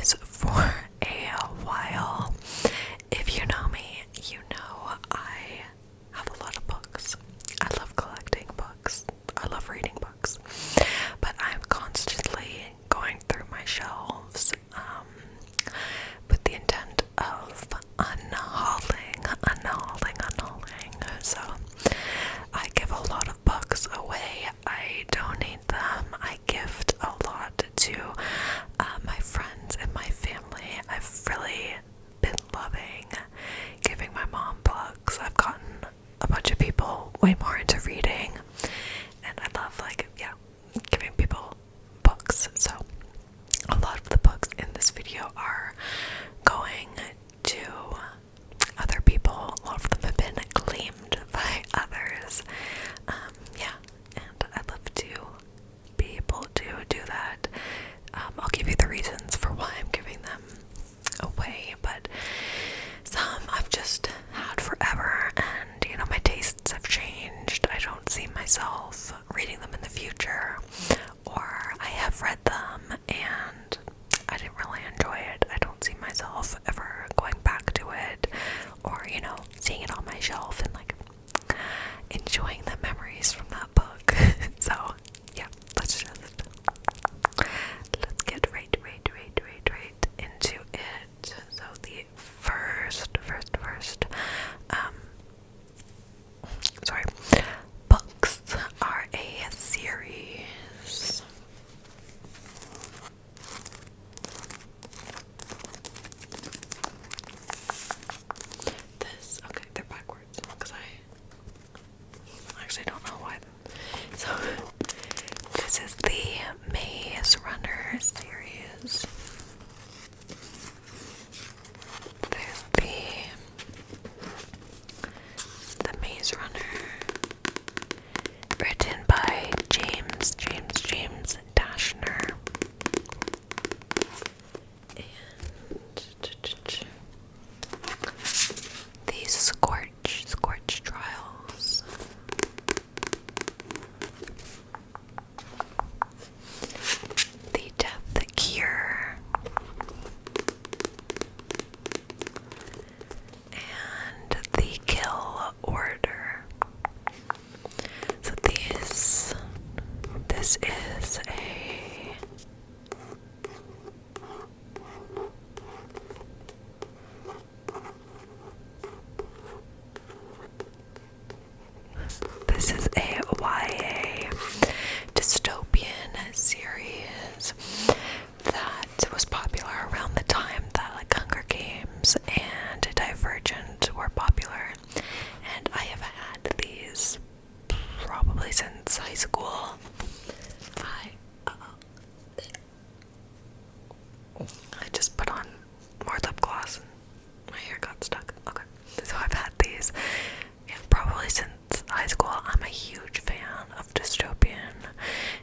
series for a while. If you know me, you know I have a lot of books. I love collecting books. I love reading books. But I'm constantly going through my shelves with the intent of unhauling. So I give a lot of books away. I donate them. I gift a lot to my friends and my family. I've really been loving giving my mom books. I've gotten a bunch of people way more into reading, and I love giving people books. So a lot of the books in this video are going to other people. A lot of them have been claimed by others. And I'd love to be able to do that. I'll give you the reasons for why I'm giving them away, but some I've just had forever, and my tastes have changed. I don't see myself reading them in the future, or I have read them and I didn't really enjoy it. I don't see myself ever going back to it, or seeing it on my shelf and enjoying the memories from that book. So yeah, let's get right into it. So the first books are a series. They're backwards because I actually don't know why. So this is the Maze Runner series. There's the Maze Runner, written by James Dashner. And these Scorch Trials. The Death Cure. And the Kill Order. So this is a YA dystopian series that was popular around the time that Hunger Games and Divergent were popular, and I have had these probably since high school. I just put on more lip gloss and my hair got stuck. Okay, so I've had these probably since high school. I'm a huge fan of dystopian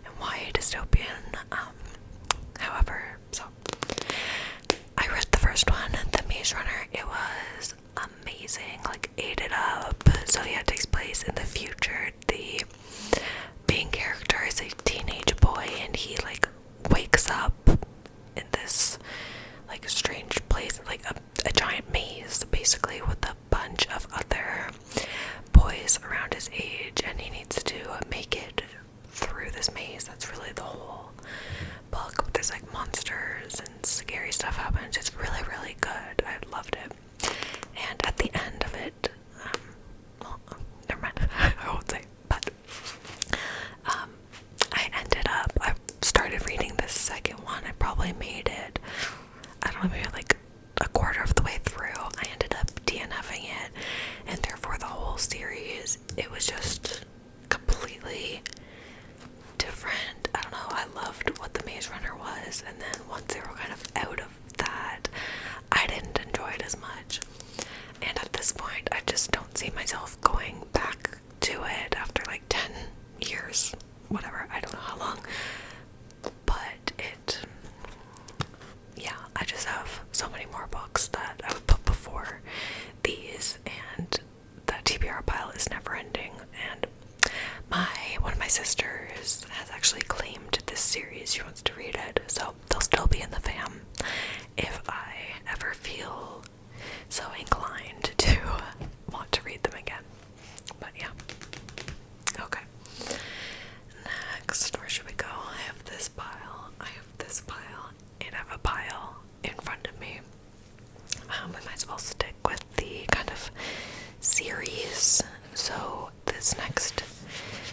and YA dystopian. However, so I read the first one, The Maze Runner. It was amazing, ate it up. So yeah, it takes place in the future. The main character is a teenage boy, and he wakes up in this strange place, a giant maze basically, with a bunch of other boys around his age, and he needs to make it through this maze. That's really the whole book. There's monsters and scary stuff happens. It's really, really good. I loved it. And at the end of it, never mind, I won't say, but I started reading the second one. I probably made it, I don't know, maybe a quarter of the way through. I ended up DNFing it, and therefore the whole series, it was just completely different. I don't know, I loved what the Maze Runner was, and then once they were kind of out of that, I didn't enjoy it as much. And at this point, I just don't see myself going back to it after 10 years, whatever, I don't know how long. But I just have so many more books that I would put before these, and that TBR pile is never ending. And one of my sisters has actually claimed this series. She wants to read it, so they'll still be in the fam Anyways, I'll stick with the kind of series. So this next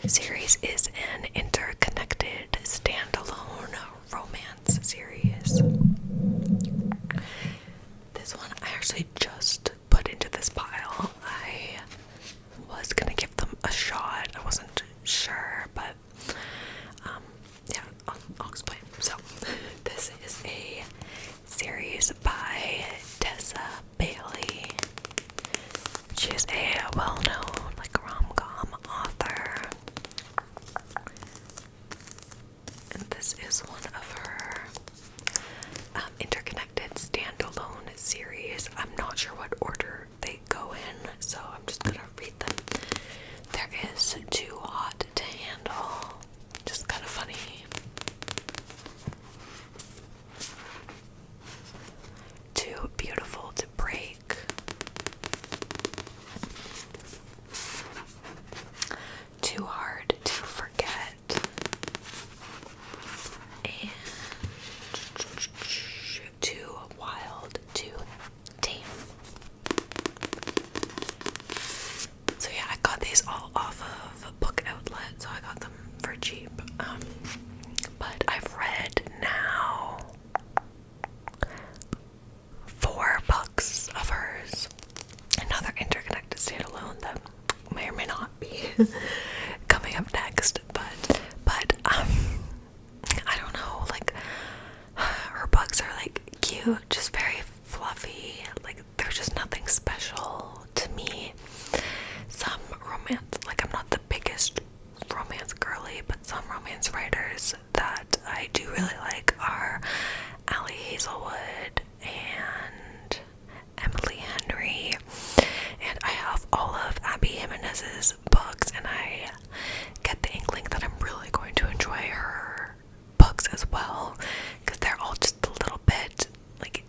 series is an interconnected standalone romance series. This one I actually just put into this pile. I was gonna give them a shot. I wasn't sure, but yeah, I'll explain. So this is a series by Tessa Bailey. She's a well-known rom-com author, and this is one of her interconnected standalone series. I'm not sure what order they go in, so I'm just gonna read them. There is Too Hot to Handle, just kind of funny. Too Beautiful to Break. Too Hard to Forget. And Too Wild to Tame. So yeah, I got these all off of Book Outlet, so I got them for cheap. But I've read now 4 books of hers. Another interconnected standalone that may or may not be coming up next, but I don't know, like her books are like cute, just very fluffy, like they're just nothing special to me. Some romance, like I'm not the biggest romance girly, but some romance writers that I do really like are Allie Hazelwood and Emily Henry, and I have all of Abby Jimenez's books, and I get the inkling that I'm really going to enjoy her books as well, because they're all just a little bit like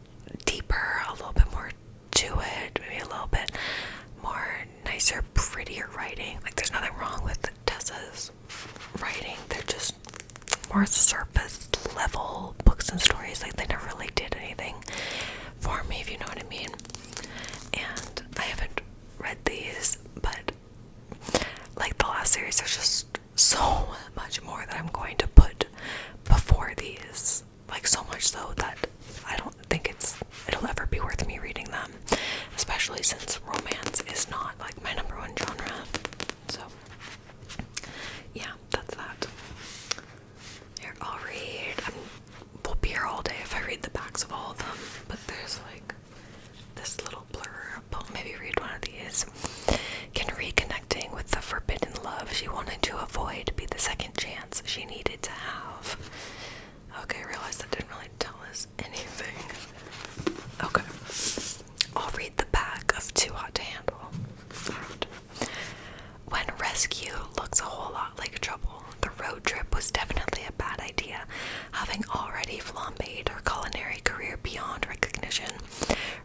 deeper, a little bit more to it, maybe a little bit more nicer, prettier writing. Like there's nothing wrong with Tessa's writing, they're just more surface level books and stories. Like they never really did anything for me, if you know what I mean. And I haven't read these, but like the last series, there's just so much more that I'm going to put before these, like so much so that I don't think it'll ever be worth me reading them, especially since romance is not like my number one genre. So yeah, that's that. Here, I'll read. We'll be here all day if I read the backs of all of them, but there's like this little blurb. I'll maybe read one of these. Can reconnecting with the forbidden love she wanted to avoid be the second chance she needed to have? Okay, I realized that didn't really tell us anything. Okay, I'll read the back of Too Hot to Handle. When rescue looks a whole lot like trouble, the road trip was definitely a bad idea. Having already flambéed her culinary career beyond recognition,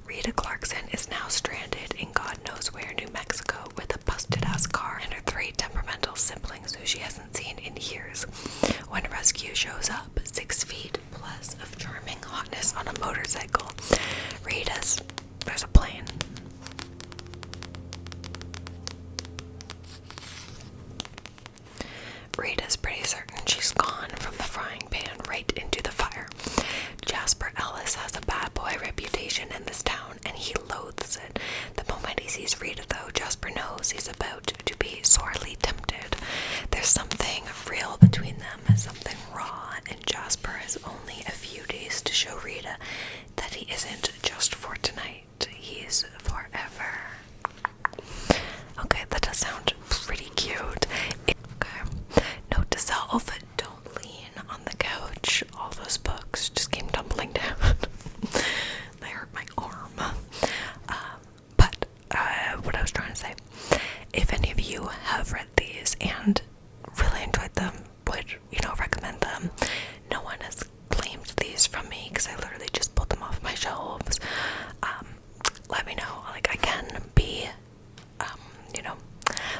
Rita Clarkson is now stranded in God knows where, New Mexico, with a busted-ass car and her 3 temperamental siblings who she hasn't seen in years. When rescue shows up, 6 feet plus of charming hotness on a motorcycle, there's a plane. Rita's pretty certain she's gone from the frying pan right into the fire. Jasper Ellis has a bad boy reputation in this town, and he loathes it. The moment he sees Rita, though, Jasper knows he's about to be sorely tempted. There's something real between them, something raw, and Jasper has only a few days to show Rita that he isn't just for tonight, he's forever. Okay, that does sound pretty cute. Okay, note to self, don't lean on the couch. All those books just came tumbling down. They hurt my arm. But what I was trying to say, if any of you have read these and really enjoyed them, would, recommend them. No one has claimed these from me because I literally just pulled them off my shelves. Let me know. Like, I can be,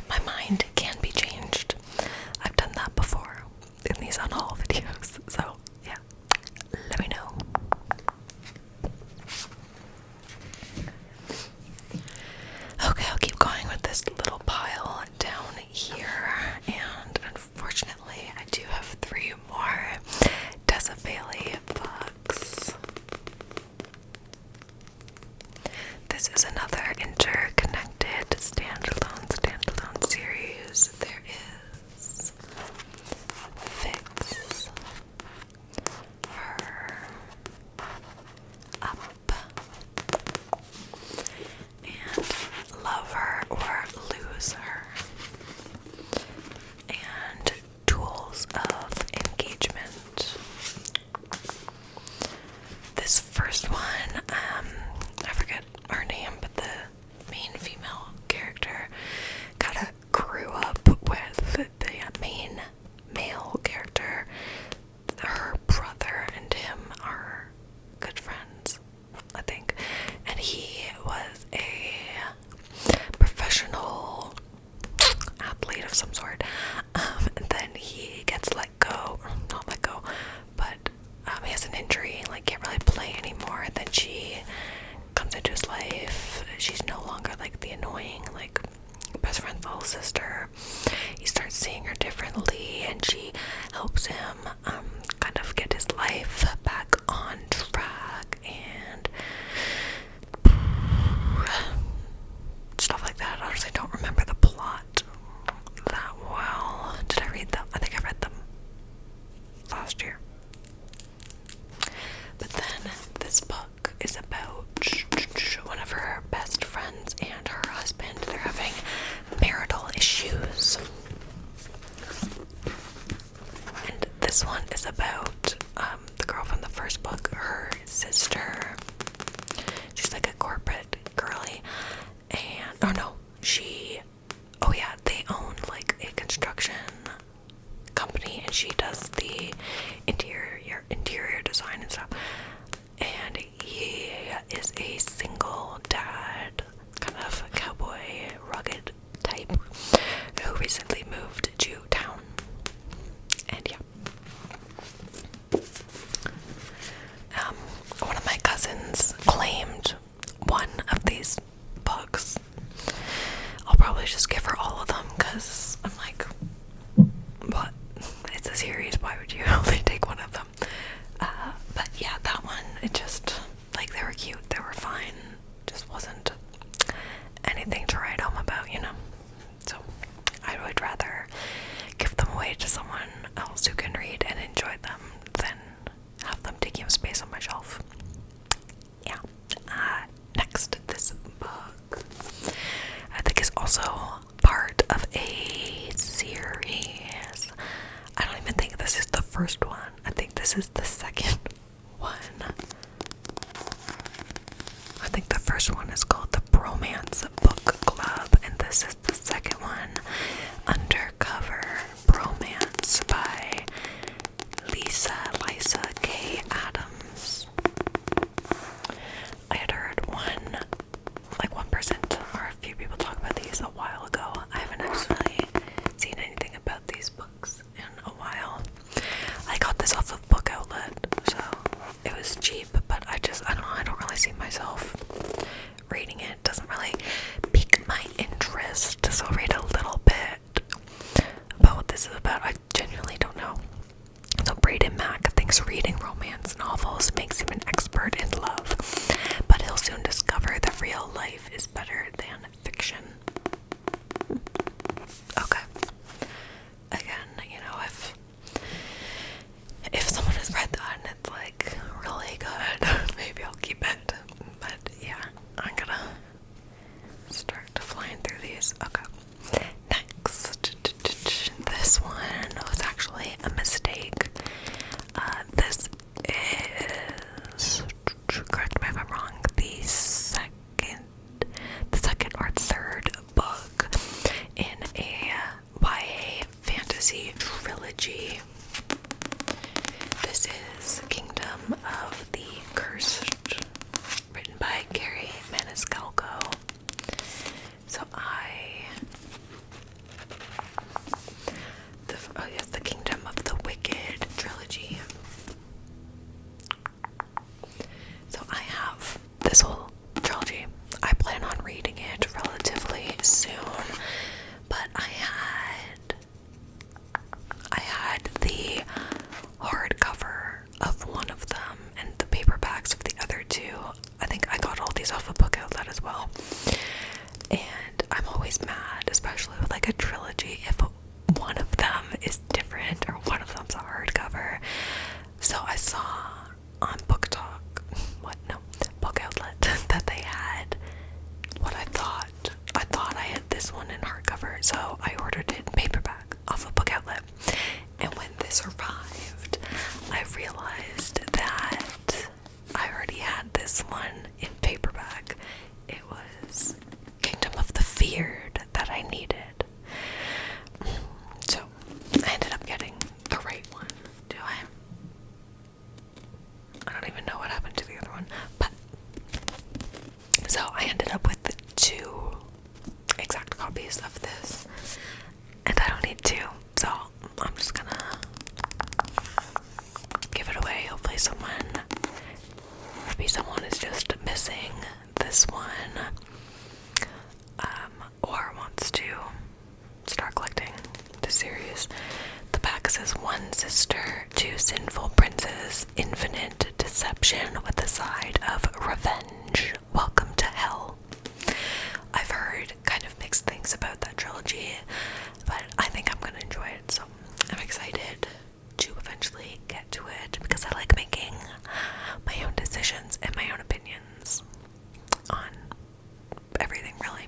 my mind can be changed. I've done that before in these unhaul videos, so yeah, let me know. this first one, I forget her name, but the main female character kind of grew up with the main male character. Her brother and him are good friends, I think, and he was a professional athlete of some sort, and then he gets not let go, but he has an injury, like can't really play anymore, and then she comes into his life. She's no longer like the annoying, like, best friend's little sister. He starts seeing her differently, and she helps him kind of get his life back on track and stuff like that. I honestly don't remember the plot that well. Did I read them? I think I read them last year. But then this book is about one of her best friends and her husband. They're having marital issues. And this one is about the girl from the first book, her sister. She's like a corporate girly. And, they own like a construction company, and she does the interior design and stuff. And he is a single dad, kind of cowboy, rugged type, who recently moved to town. And yeah. One of my cousins claimed one of these books. I'll probably just give her all of them, because I'm like, what? It's a series, why would you only take one of them? But yeah, that one, it just, like, they were cute, they were fine, just wasn't anything to write home about, you know? So, I would rather give them away to someone else who can read and enjoy them than have them taking up space on my shelf. Yeah. Next, this book, I think, is also part of a series. I don't even think this is the first one. I think this is the second one. I think the first one is called the Bromance Book Club, and this is the second one, Undercover Bromance by Lisa K. Adams. I had heard one person or a few people talk about these a while ago. I haven't actually seen anything about these books in a while. I got this off of Book Outlet, so it was cheap, but I don't know, I don't really see myself reading it. It doesn't really pique my interest, so I'll read a little bit about what this is about. I genuinely don't know. So Braden Mack thinks reading romance novels makes him an expert in love, but he'll soon discover that real life is better than fiction. Okay. Again, you know, if someone has read that and it's like really good, maybe I'll keep it. But yeah, I'm gonna start flying through these. Okay. Next, this one was actually a mistake. This is, correct me if I'm wrong, the second or third book in a YA fantasy trilogy. This is Kingdom of the Cursed, written by Gary Maniscalco. So the Kingdom of the Wicked trilogy. So I have this whole trilogy. I plan on reading it relatively soon, but I had the hardcover of one of them and the paperbacks of the other two. I think I got all these off of Book Outlet as well. And I'm always mad, especially with like a trilogy, if one of them is different or one of them's a hardcover. So I saw on Book Outlet that they had what I thought I had this one in hardcover, so I ordered it in paperback off of Book Outlet. And when this arrived, I realized that I this one in paperback. It was Kingdom of the Feared that I needed. So I ended up getting the right one. Do I don't even know what happened to the other one. But so I ended up with 2 exact copies of this. And I don't need 2. So I'm just gonna give it away. Hopefully maybe someone is just missing this one, or wants to start collecting the series. The back says, "One sister, 2 sinful princes, infinite deception with a side of revenge. Welcome to hell." I've heard kind of mixed things about that trilogy, but I think I'm gonna enjoy it, so I'm excited to eventually get to it because I like making my own decisions and my own opinions on everything, really,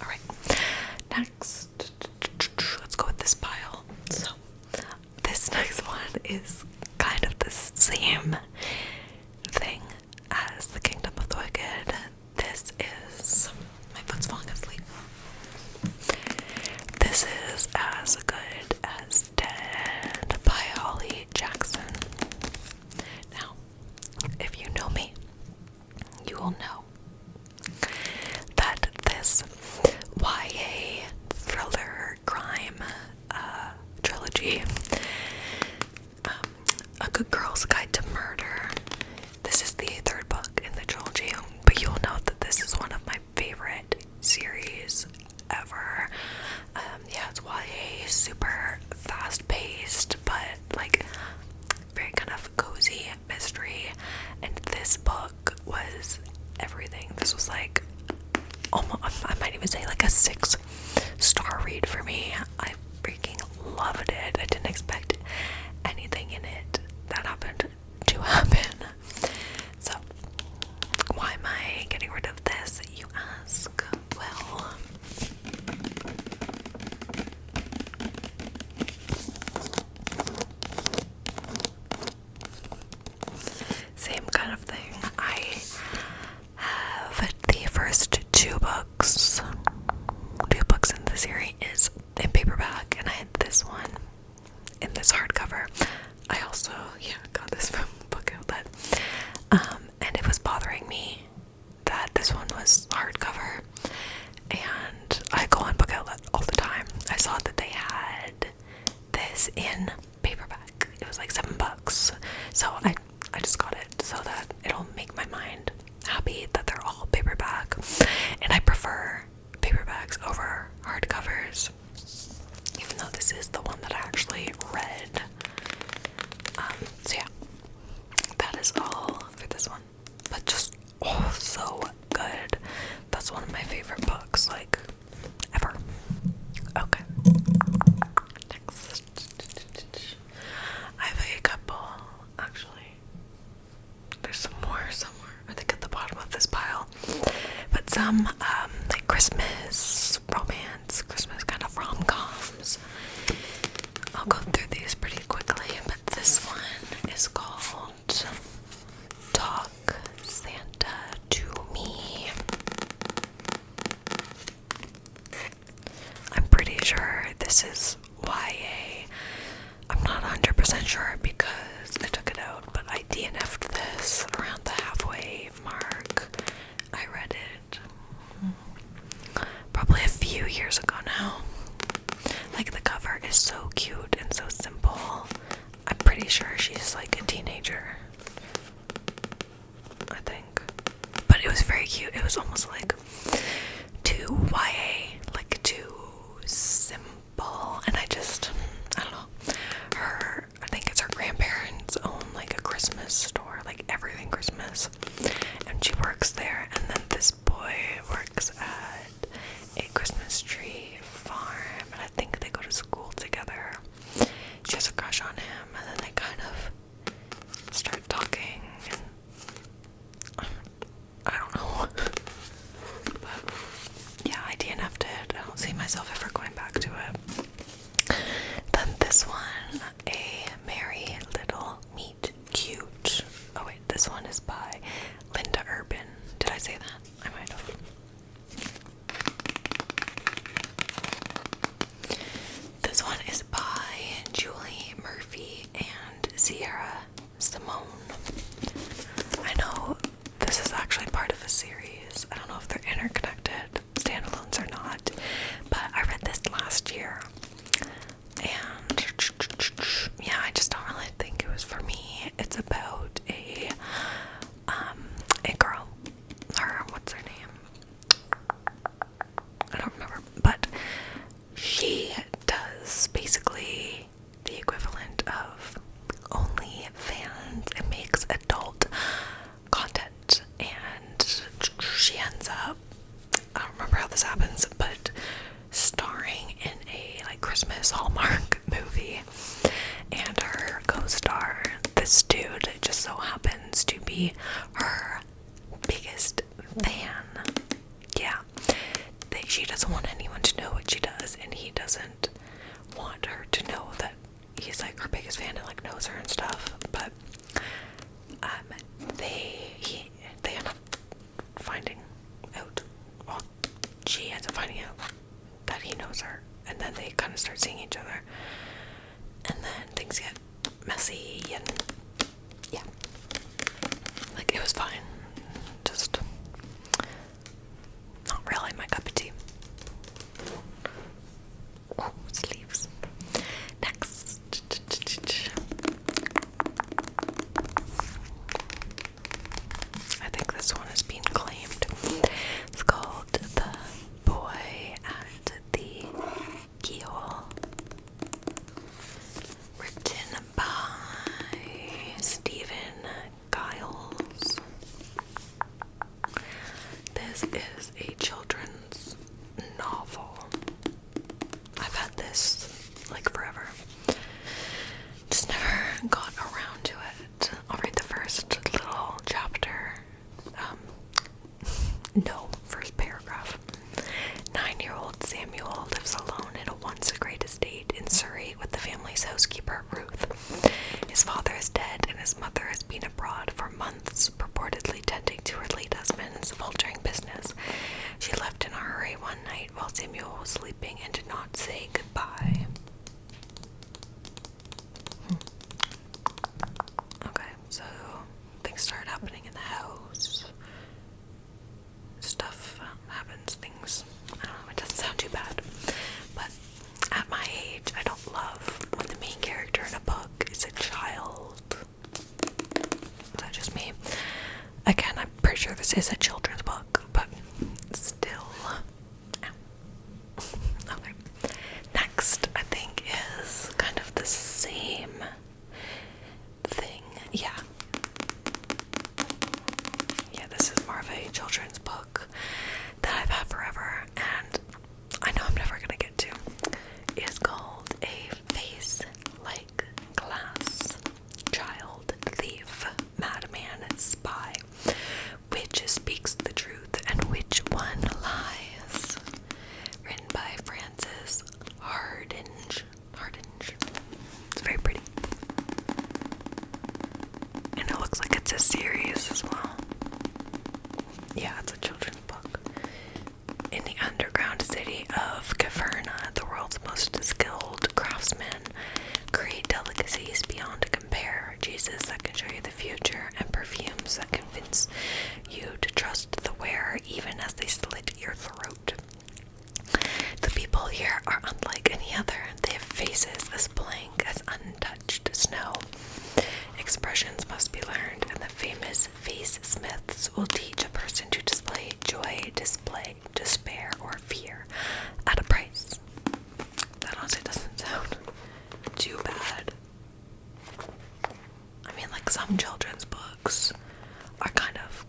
Alright, next, let's go with this pile. So, this next one is kind of the same thing as The Kingdom of the Wicked. This is, my foot's falling asleep. This is As Good as Dead by Holly Jackson. Now, if you know me, you will know that this YA thriller crime trilogy, A Good Girl's Guide to Murder, this is the 3rd book in the trilogy, but you'll note that this is one of my favorite series ever. Yeah, it's YA, super fast-paced, but like very kind of cozy mystery, and this book was everything. This was like almost, I might even say like a 6-star read for me. I freaking loved it. I didn't expect anything in it that happened to happen. So why am I getting rid of this, you ask? Well, same kind of thing. I have the first 2 books in the series in paperback, and I had this one in this hardcover. I also, got this from Book Outlet, and it was bothering me that this one was hardcover, and I go on Book Outlet all the time. I saw that they had this in paperback. It was like $7, so I just got it so that it'll make my mind happy that they're all paperback, and I prefer paperbacks over hardcovers, even though this is the one that I actually read. So yeah, that is all for this one, but just so good. That's one of my favorite books, like, ever. Okay, next, I have a couple, actually. There's some more somewhere, I think at the bottom of this pile, but some like Christmas romance, Christmas kind of rom-coms. I'll go through these pretty quickly, but this one is called Talk Santa to Me. I'm pretty sure this is YA. I'm not 100% sure because I took it out, but I DNF'd this around the halfway mark. I read it probably a few years ago now. Like, the cover is so cute and so simple. I'm pretty sure she's like a teenager, I think. But it was very cute. It was almost like too YA, like too simple. And I don't know. I think it's her grandparents own like a Christmas store, like everything Christmas. And she works there. And then this boy works at a Christmas tree farm. And I think they go to school together. She has a crush on him. And then they kind of start talking. And I don't know. But yeah, I DNF'd it. I don't see myself ever going back to it. Then this one, A Merry Little Meet Cute. Oh wait, this one is by say that? I might have. This one is by Julie Murphy and Sierra Simone. I know this is actually part of a series. I don't know if they're interconnected, standalones or not, but I read this last year, and yeah, I just don't really think it was for me. It's about a girl, what's her name? I don't remember, but she does basically the equivalent of OnlyFans and makes adult content, and she ends up, I don't remember how this happens, but starring in a like Christmas Hallmark movie, and her co-star, this dude, just so happens to be her biggest fan. Yeah, she doesn't want anyone to know what she does, and he doesn't want her to know that he's like her biggest fan and like knows her and stuff. But they end up finding out. Well, she ends up finding out that he knows her, and then they kind of start seeing each other, and then things get messy, and yeah, like it was fine, just not really my cup of tea. Oh, sleeves. Next. I think this one is being claimed. It's called The Boy at the Keyhole. Written by Stephen Giles. This is a children's novel. I've had this like forever. Just never got around to it. I'll read the first little chapter. No, first paragraph. 9-year-old Samuel lives alone in a once great estate in Surrey with the family's housekeeper, Ruth. His father is dead and his mother has been abroad for months, purportedly tending to her late husband's vulturing business. She left in a hurry one night while Samuel was sleeping and did not say goodbye. Okay, so things started happening in the house. Stuff happens, things, I don't know, it doesn't sound too bad. But at my age, I don't love when the main character in a book is a child. Is that just me? Again, I'm pretty sure this is a children's book, but still. Okay. Next, I think, is kind of the same thing. Yeah. Yeah, this is more of a children's book that I've had forever, and I know I'm never gonna get to. It is called A Face Like Glass. Child, thief, madman, spy. Which speaks the truth and which one lies? Written by Frances Hardinge. It's very pretty. And it looks like it's a series as well. Yeah, it's a children's book. In the underground city of Caverna, the world's most skilled craftsmen create delicacies beyond compare, cheeses that can show you the future, and perfumes that convince you to trust the wearer even as they slit your throat. The people here are unlike any other. They have faces as blank as untouched snow. Expressions must be learned, and the famous face smiths will teach a person to display joy, despair, or fear at a price. That honestly doesn't sound too bad. I mean, like, some children's books are kind of,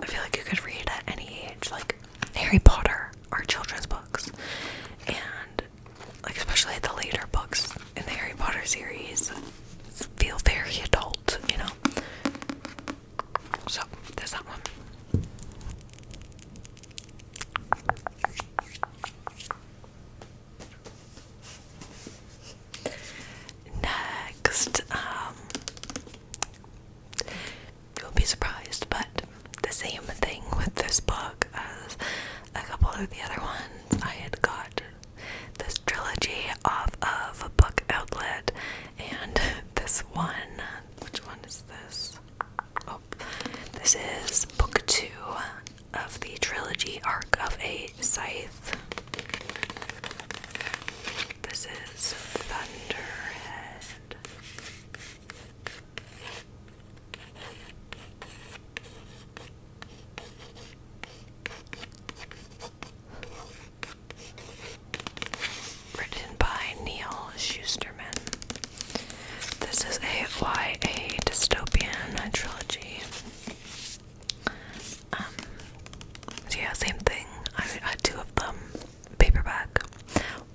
I feel like you could read at any age. Like, Harry Potter are children's books, and like especially the later books in the Harry Potter series feel very adult, you know. So there's that one. Next, you'll be surprised, but the same thing with this are the other ones. I had got this trilogy off of a book outlet, and this one, which one is this? Oh, this is book 2 of the trilogy Arc of a Scythe. This is Thunderhead. Written by Neil Schusterman. This is a YA dystopian trilogy. So yeah, same thing. I had 2 of them paperback,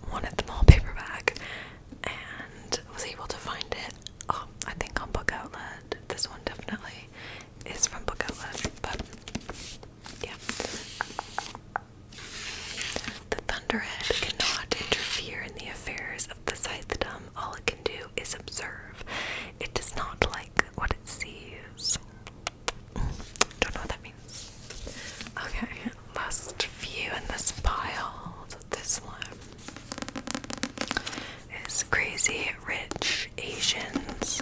one at the mall paperback, and was able to find it, I think on Book Outlet. This one definitely is from Book Outlet, but yeah. The Thunderhead cannot interfere in the affairs of the Scythedom. All it can do is observe. It does not like what it sees. Don't know what that means. Okay, last few in this pile. So this one is Crazy Rich Asians.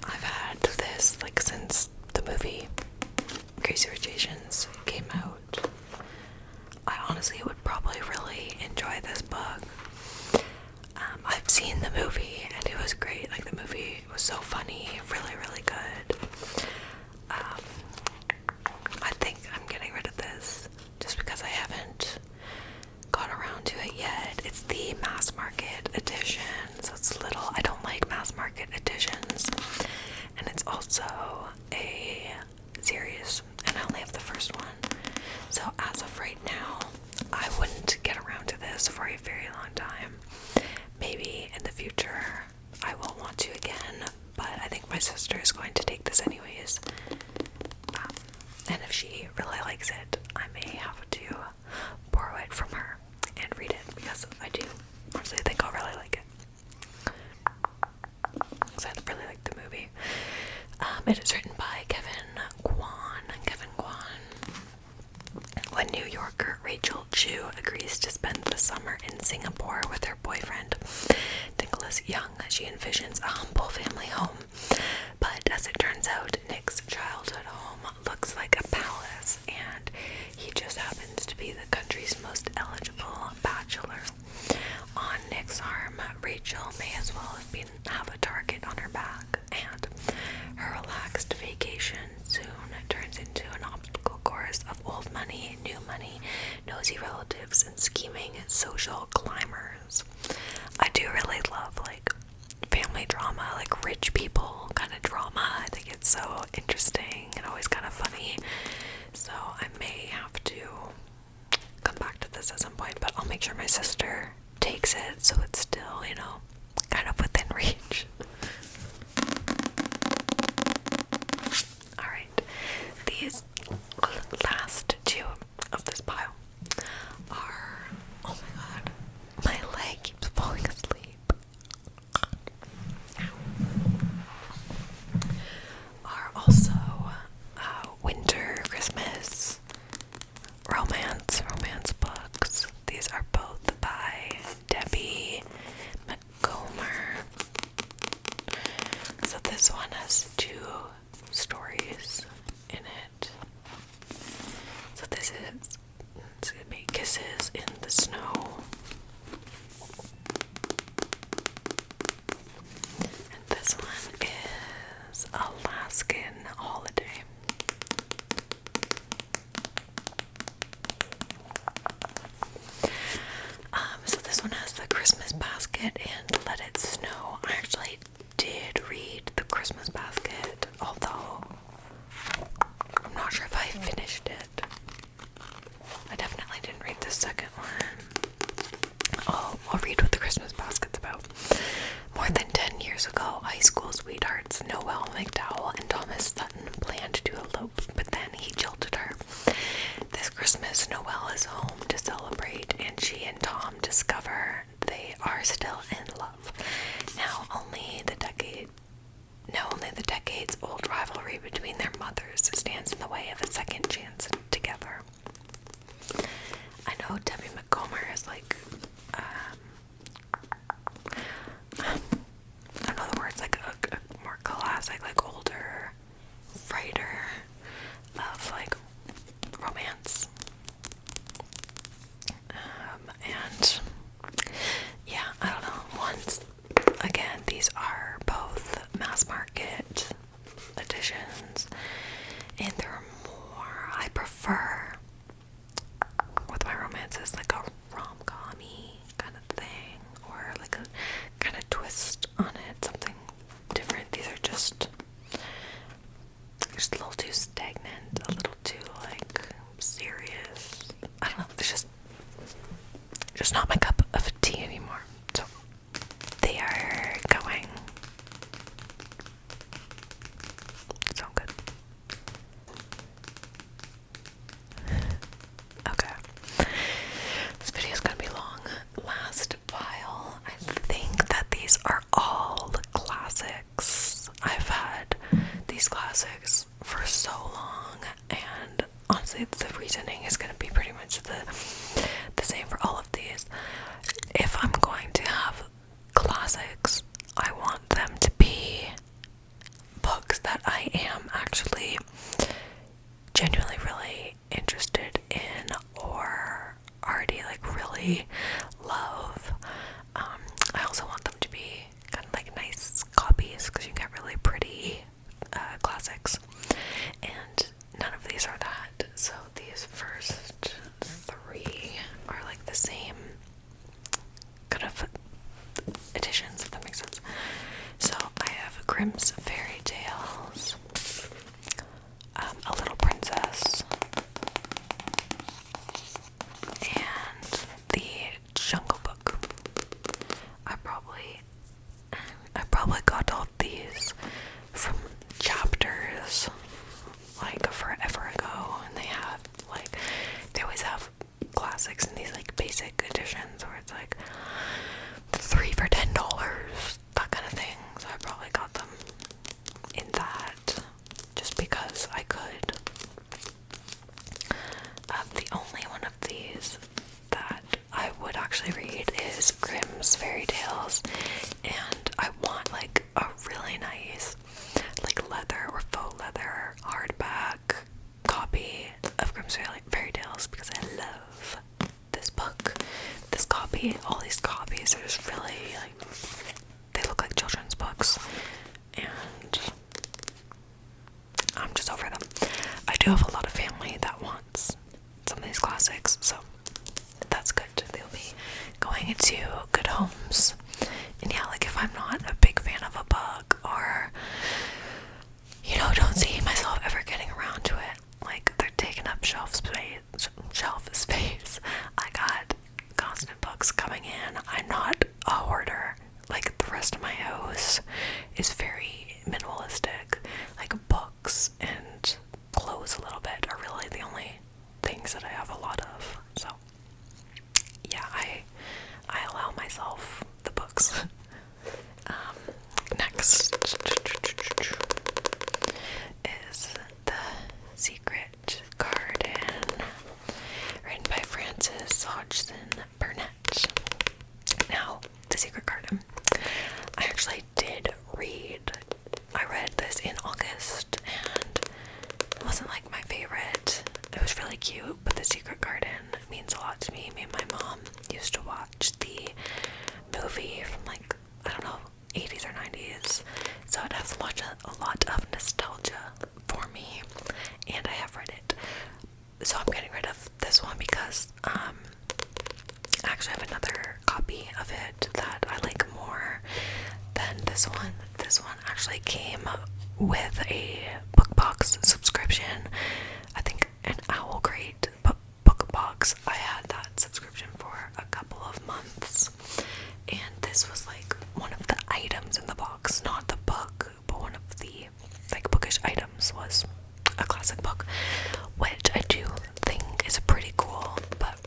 I've had this like since the movie Crazy Rich Asians came out. I honestly would probably really enjoy this book. I've seen the movie and it was great. Like, the movie was so funny, really, really good. I think I'm getting rid of this just because I haven't got around to it yet. It's the mass market edition, so it's little. I don't like mass market editions, and it's also a series, and I only have the first one. So as of right now, I wouldn't get around to this for a very long time. Maybe in the future I will want to again, but I think my sister is going to take this anyways. And if she really likes it, I may have to borrow it from her and read it, because I do honestly think I'll really like it. Because I really like the movie. It is written by Kevin Kwan. When New Yorker Rachel Chu agrees to spend the summer in Singapore with her boyfriend, Nicholas Young, she envisions a humble family home. But as it turns out, Nick's childhood home looks like a palace, and he just happens to be the country's most eligible bachelor. On Nick's arm, Rachel may as well have a target on her back, and her relaxed vacation soon turns into an obstacle course of old money, new money, nosy relatives, and scheming social climbers. I do really love, like, family drama, like rich people kind of drama. I think it's so interesting and always kind of funny. So I may have to come back to this at some point, but I'll make sure my sister takes it so it's still, you know, kind of within reach. Alright, these last 2 of this pile are, oh my god, my leg keeps falling asleep. Are also winter, Christmas, romance books. These are both by Debbie McComber. So this one has 2 stories in it. So this is, it's gonna be Kisses in the Snow. And this one is Alaskan Holiday. So this one has The Christmas Basket and Let It Snow. I actually did read The Christmas Basket, although I'm not sure if I finished it. I definitely didn't read the second one. I'll read what The Christmas Basket's about. More than 10 years ago, high school sweethearts Noel McDowell and Thomas Sutton planned to elope, but then he jilted her. This Christmas, Noel is home to celebrate, and she and Tom discover they are still in love. Now only the decades-old rivalry rivalry between their mothers stands in the way of a second chance together. I know Debbie McComber is like, I don't know the words, like a more classic, like older writer of like romance. And yeah, I don't know. Once again, these are both mass market editions, and they're more, I prefer with my romances like a rom-com-y kind of thing, or like a kind of twist on it, something different. These are just a little too stagnant, a little too like serious. I don't know, it's just not my cup of tea anymore. So they are going so good. Okay. This video is gonna be long. Last pile. I think that these are all classics. I've had these classics for so long, and honestly the reasoning is gonna be pretty much the same for all of these. If I'm going to have classics, I want them to be books that I am actually genuinely really interested in or already like really love. I also want them to be kind of like nice copies, because you get really pretty classics, and none of these are that. So these first three are like the same kind of editions, if that makes sense. So I have Grimm's Fairy Tales, A Little Princess, and The Jungle Book. I probably got all these from Chapters like forever ago, and they always have classics in these like basic editions where it's like 3 for $10, that kind of thing. So I probably got them in that just because I could. The only one of these that I would actually read is Grimm's Fairy Tales, and I want like a really nice like leather or faux leather hardback copy of Grimm's Fairy Tales, because I love this book, this copy, all these copies are just really like, they look like children's books, and I'm just over them. I do have a lot of family that wants some of these classics, so that's good. They'll be going into good homes. And yeah, like if I'm not a big fan of a book, or don't see myself ever getting around to it, like they're taking up shelf space. I got constant books coming in. I'm not a hoarder. Like the rest of my house is very minimalistic. Like books and clothes a little bit are really the only things that I have a lot of. So yeah, I allow myself the books. Next is The Secret Garden, written by Frances Hodgson Burnett. Now, The Secret Garden, I actually did read. I read this in August, and it wasn't like my favorite. It was really cute, but The Secret Garden means a lot to me. Me and my mom used to watch the movie from like, I don't know, 80s or 90s, so it has a lot of nostalgia for me, and I have read it. So I'm getting rid of this one because I actually have another copy of it that I like more than this one. This one actually came with a book box subscription. I think an Owl Crate book box. I had that subscription for a couple of months, and this was like one of the items in the box, not the book, but one of the like bookish items was a classic book, which I do think is pretty cool. But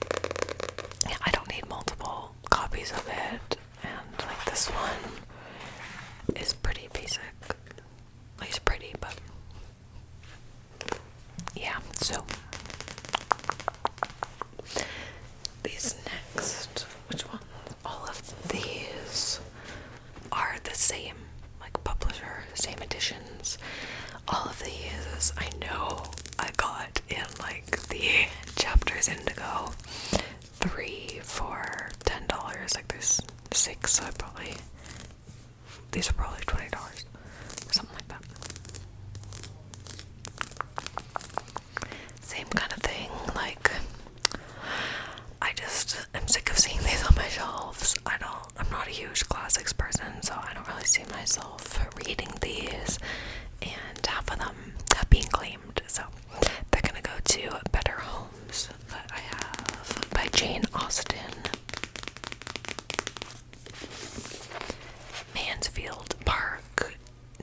yeah, I don't need multiple copies of it, and like this one is pretty basic. Like it's pretty, but purchases I know I got in like the Chapters Indigo 3 for $10. Like there's 6, so these are probably $20 or something like that. Same kind of thing, like I just am sick of seeing these on my shelves. I'm not a huge classics person, so I don't really see myself reading these, and half of them have been claimed, so they're gonna go to Better Homes. But I have by Jane Austen, Mansfield Park.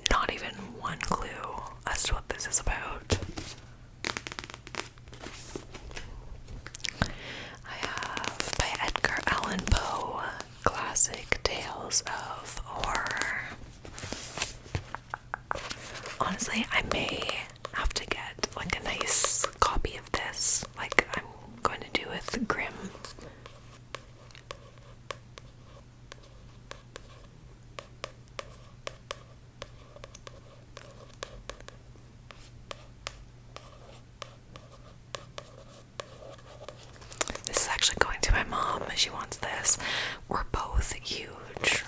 Not even one clue as to what this is about. I have by Edgar Allan Poe, Classic Tales of Horror. Honestly, I may have to get like a nice copy of this, like I'm going to do with Grimm. This is actually going to my mom. She wants this. We're both huge,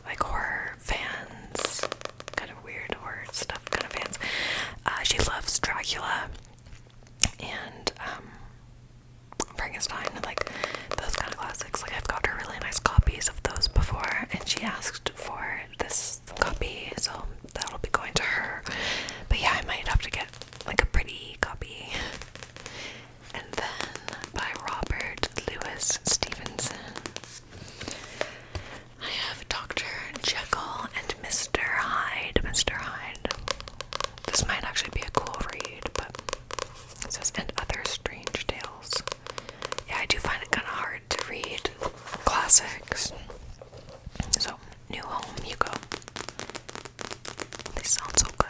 like horror fans, kind of weird horror stuff kind of fans. She loves Dracula and Frankenstein, like those kind of classics. Like I've got her really nice copies of those before, and she asked for this copy, so that'll be going to her. But yeah, I might have to get like a pretty copy. And then by Robert Louis Stevenson, I have Dr. Jekyll and Mr. Hyde. Mr. Hyde. This might actually be a cool read, but it says, and other strange tales. Yeah, I do find it kind of hard to read classics. So, New Home, you go. They sound so good.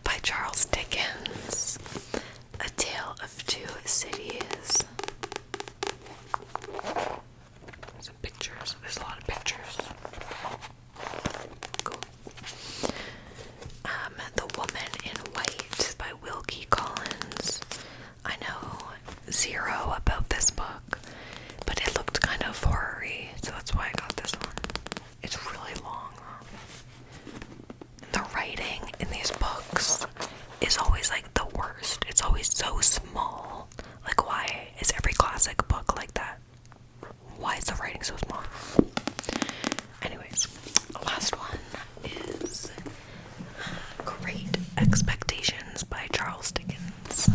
By Charles Dickens, A Tale of Two Cities. Some pictures. There's a lot of pictures. Cool. The Woman in White by Wilkie Collins. I know zero about this book, but it looked kind of horror-y, so that's why I got this one. It's really long. The writing in these books is always like the worst. It's always so small. Like, why is every classic book like that? Why is the writing so small? Anyways, the last one is Great Expectations by Charles Dickens.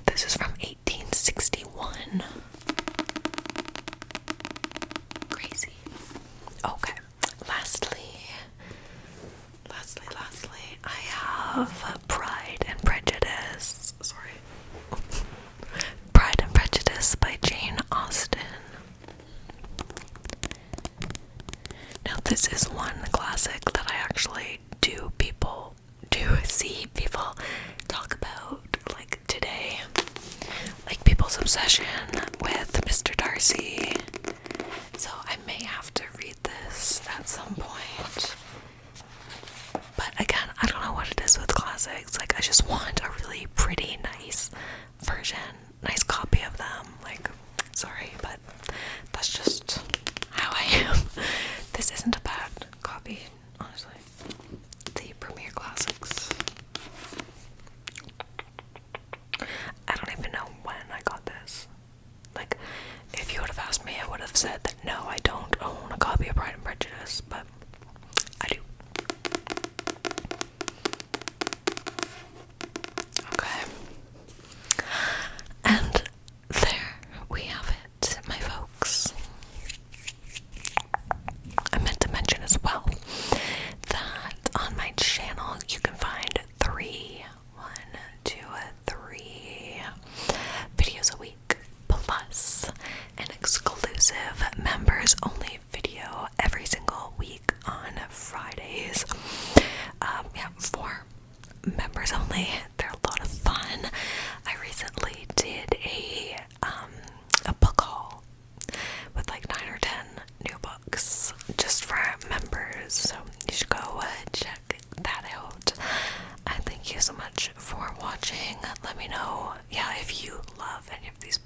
This is from 1861. Crazy. Okay. Lastly, I have Pride and Prejudice. Sorry. Pride and Prejudice by Jane Austen. Now, this is one classic that I actually do see people talk about, like, today. Like, people's obsession with Mr. Darcy. So I may have to read this at some point. But again, I don't know what it is with classics. Like, I just want a really pretty, nice version, nice copy of them. Like, sorry, but that's just how I am. This isn't a bad copy, honestly. The Premier Classics. I don't even know when I got this. Like, if you would have asked me, I would have said that no, I don't own a copy of Pride and Prejudice, but I do. Okay. And there we have it, my folks. I meant to mention as well that on my channel you can find 3 videos a week plus an exclusive members only video every single week on Fridays. Yeah, for members only. They're a lot of fun. I recently did a book haul with like 9 or 10 new books just for members, so you should go check that out. And thank you so much for watching. Let me know, yeah, if you love any of these